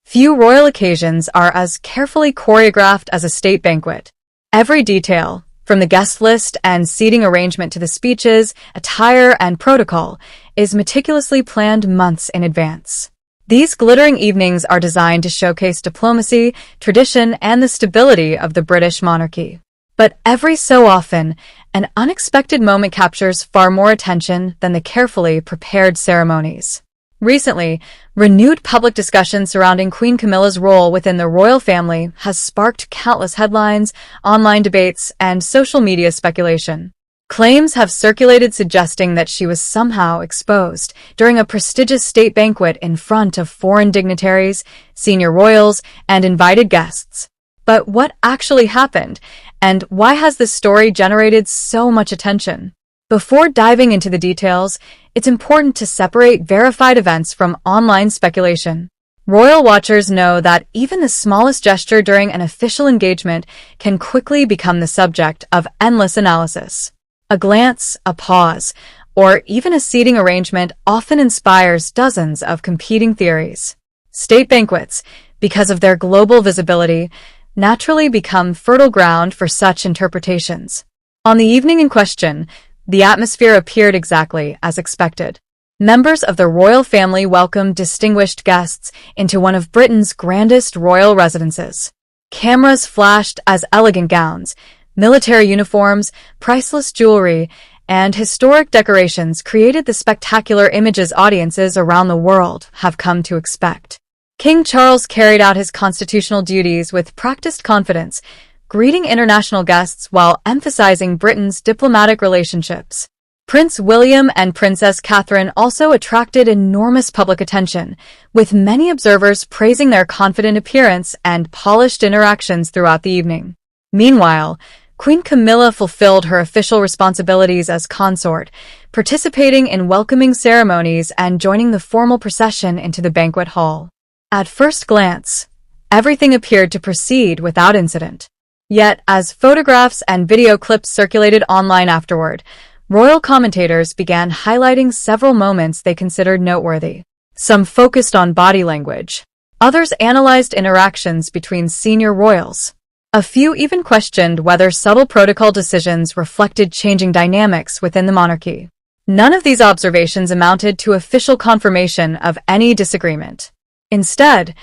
Few royal occasions are as carefully choreographed as a state banquet. Every detail, from the guest list and seating arrangement to the speeches, attire, and protocol, is meticulously planned months in advance. These glittering evenings are designed to showcase diplomacy, tradition, and the stability of the British monarchy. But every so often, an unexpected moment captures far more attention than the carefully prepared ceremonies. Recently, renewed public discussion surrounding Queen Camilla's role within the royal family has sparked countless headlines, online debates, and social media speculation. Claims have circulated suggesting that she was somehow exposed during a prestigious state banquet in front of foreign dignitaries, senior royals, and invited guests. But what actually happened, and why has this story generated so much attention? Before diving into the details, it's important to separate verified events from online speculation. Royal watchers know that even the smallest gesture during an official engagement can quickly become the subject of endless analysis. A glance, a pause, or even a seating arrangement often inspires dozens of competing theories. State banquets, because of their global visibility, naturally become fertile ground for such interpretations. On the evening in question, the atmosphere appeared exactly as expected. Members of the royal family welcomed distinguished guests into one of Britain's grandest royal residences. Cameras flashed as elegant gowns, military uniforms, priceless jewelry, and historic decorations created the spectacular images audiences around the world have come to expect. King Charles carried out his constitutional duties with practiced confidence, greeting international guests while emphasizing Britain's diplomatic relationships. Prince William and Princess Catherine also attracted enormous public attention, with many observers praising their confident appearance and polished interactions throughout the evening. Meanwhile, Queen Camilla fulfilled her official responsibilities as consort, participating in welcoming ceremonies and joining the formal procession into the banquet hall. At first glance, everything appeared to proceed without incident. Yet, as photographs and video clips circulated online afterward, royal commentators began highlighting several moments they considered noteworthy. Some focused on body language. Others analyzed interactions between senior royals. A few even questioned whether subtle protocol decisions reflected changing dynamics within the monarchy. None of these observations amounted to official confirmation of any disagreement. Instead,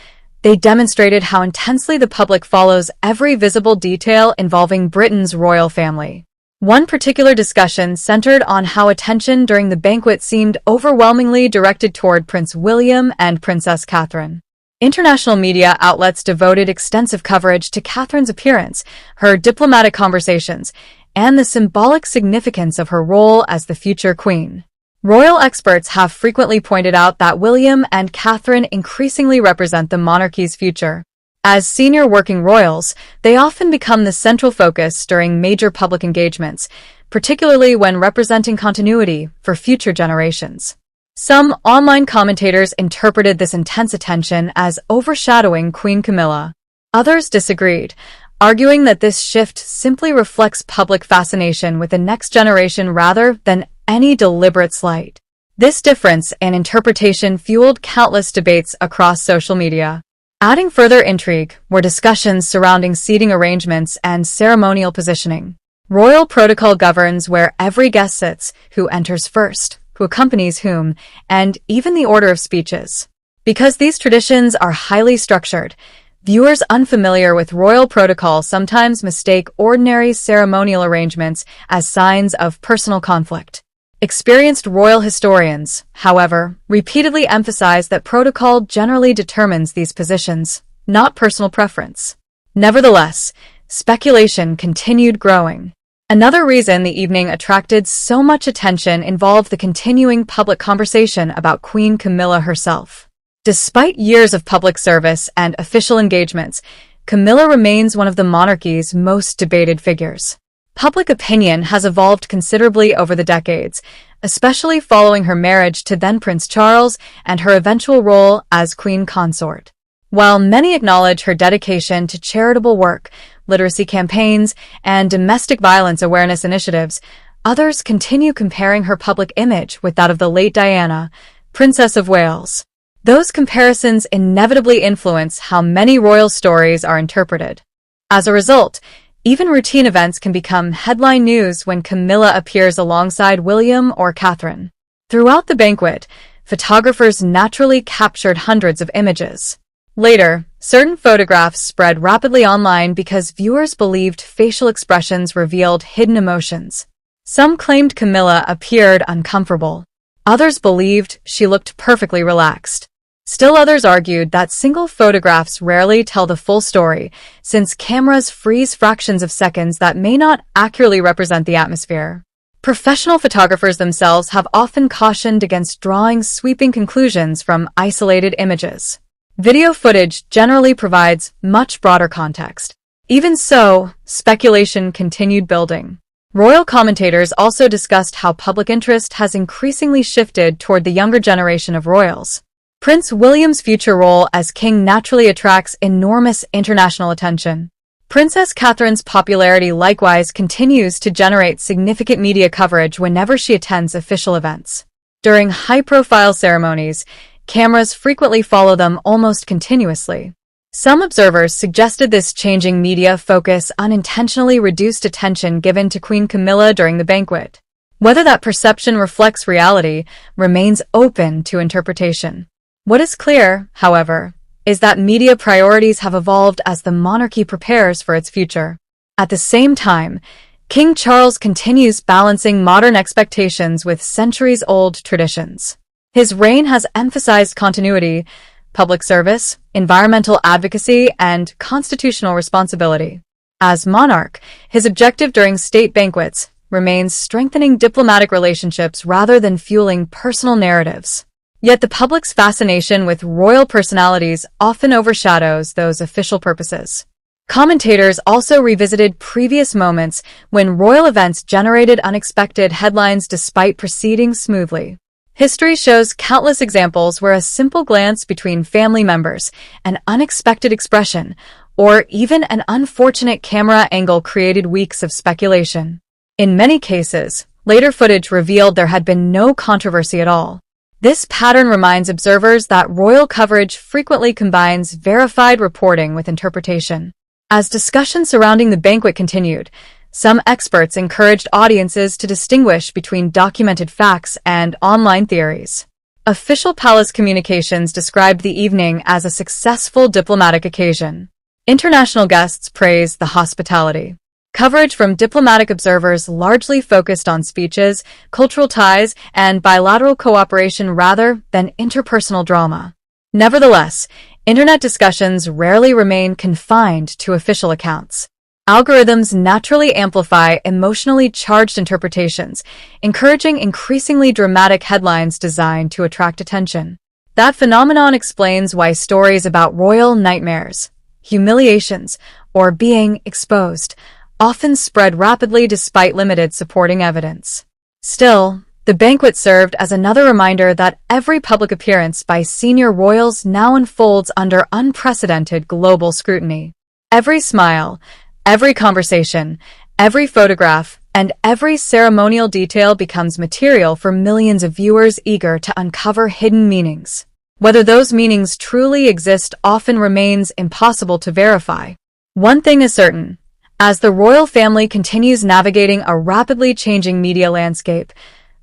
they demonstrated how intensely the public follows every visible detail involving Britain's royal family. One particular discussion centered on how attention during the banquet seemed overwhelmingly directed toward Prince William and Princess Catherine. International media outlets devoted extensive coverage to Catherine's appearance, her diplomatic conversations, and the symbolic significance of her role as the future queen. Royal experts have frequently pointed out that William and Catherine increasingly represent the monarchy's future. As senior working royals, they often become the central focus during major public engagements, particularly when representing continuity for future generations. Some online commentators interpreted this intense attention as overshadowing Queen Camilla. Others disagreed, arguing that this shift simply reflects public fascination with the next generation rather than any deliberate slight. This difference in interpretation fueled countless debates across social media. Adding further intrigue were discussions surrounding seating arrangements and ceremonial positioning. Royal protocol governs where every guest sits, who enters first, who accompanies whom, and even the order of speeches. Because these traditions are highly structured, viewers unfamiliar with royal protocol sometimes mistake ordinary ceremonial arrangements as signs of personal conflict. Experienced royal historians, however, repeatedly emphasize that protocol generally determines these positions, not personal preference. Nevertheless, speculation continued growing. Another reason the evening attracted so much attention involved the continuing public conversation about Queen Camilla herself. Despite years of public service and official engagements, Camilla remains one of the monarchy's most debated figures. Public opinion has evolved considerably over the decades, especially following her marriage to then Prince Charles and her eventual role as queen consort. While many acknowledge her dedication to charitable work, literacy campaigns, and domestic violence awareness initiatives, others continue comparing her public image with that of the late Diana, Princess of Wales. Those comparisons inevitably influence how many royal stories are interpreted. As a result, even routine events can become headline news when Camilla appears alongside William or Catherine. Throughout the banquet, photographers naturally captured hundreds of images. Later, certain photographs spread rapidly online because viewers believed facial expressions revealed hidden emotions. Some claimed Camilla appeared uncomfortable. Others believed she looked perfectly relaxed. Still others argued that single photographs rarely tell the full story, since cameras freeze fractions of seconds that may not accurately represent the atmosphere. Professional photographers themselves have often cautioned against drawing sweeping conclusions from isolated images. Video footage generally provides much broader context. Even so, speculation continued building. Royal commentators also discussed how public interest has increasingly shifted toward the younger generation of royals. Prince William's future role as king naturally attracts enormous international attention. Princess Catherine's popularity likewise continues to generate significant media coverage whenever she attends official events. During high-profile ceremonies, cameras frequently follow them almost continuously. Some observers suggested this changing media focus unintentionally reduced attention given to Queen Camilla during the banquet. Whether that perception reflects reality remains open to interpretation. What is clear, however, is that media priorities have evolved as the monarchy prepares for its future. At the same time, King Charles continues balancing modern expectations with centuries-old traditions. His reign has emphasized continuity, public service, environmental advocacy, and constitutional responsibility. As monarch, his objective during state banquets remains strengthening diplomatic relationships rather than fueling personal narratives. Yet the public's fascination with royal personalities often overshadows those official purposes. Commentators also revisited previous moments when royal events generated unexpected headlines despite proceeding smoothly. History shows countless examples where a simple glance between family members, an unexpected expression, or even an unfortunate camera angle created weeks of speculation. In many cases, later footage revealed there had been no controversy at all. This pattern reminds observers that royal coverage frequently combines verified reporting with interpretation. As discussion surrounding the banquet continued, some experts encouraged audiences to distinguish between documented facts and online theories. Official palace communications described the evening as a successful diplomatic occasion. International guests praised the hospitality. Coverage from diplomatic observers largely focused on speeches, cultural ties, and bilateral cooperation rather than interpersonal drama. Nevertheless, internet discussions rarely remain confined to official accounts. Algorithms naturally amplify emotionally charged interpretations, encouraging increasingly dramatic headlines designed to attract attention. That phenomenon explains why stories about royal nightmares, humiliations, or being exposed often spread rapidly despite limited supporting evidence. Still, the banquet served as another reminder that every public appearance by senior royals now unfolds under unprecedented global scrutiny. Every smile, every conversation, every photograph, and every ceremonial detail becomes material for millions of viewers eager to uncover hidden meanings. Whether those meanings truly exist often remains impossible to verify. One thing is certain. As the royal family continues navigating a rapidly changing media landscape,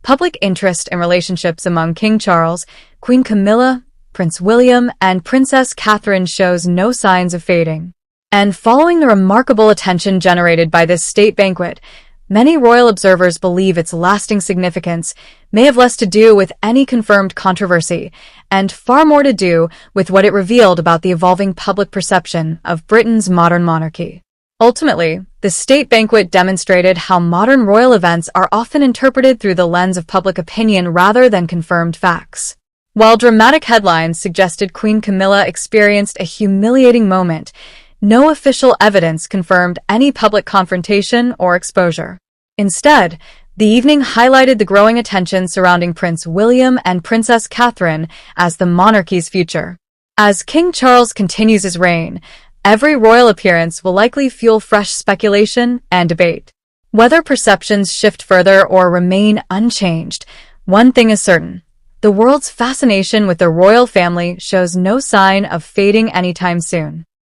public interest in relationships among King Charles, Queen Camilla, Prince William, and Princess Catherine shows no signs of fading. And following the remarkable attention generated by this state banquet, many royal observers believe its lasting significance may have less to do with any confirmed controversy, and far more to do with what it revealed about the evolving public perception of Britain's modern monarchy. Ultimately, the state banquet demonstrated how modern royal events are often interpreted through the lens of public opinion rather than confirmed facts. While dramatic headlines suggested Queen Camilla experienced a humiliating moment, no official evidence confirmed any public confrontation or exposure. Instead, the evening highlighted the growing attention surrounding Prince William and Princess Catherine as the monarchy's future. As King Charles continues his reign, every royal appearance will likely fuel fresh speculation and debate. Whether perceptions shift further or remain unchanged, one thing is certain. The world's fascination with the royal family shows no sign of fading anytime soon.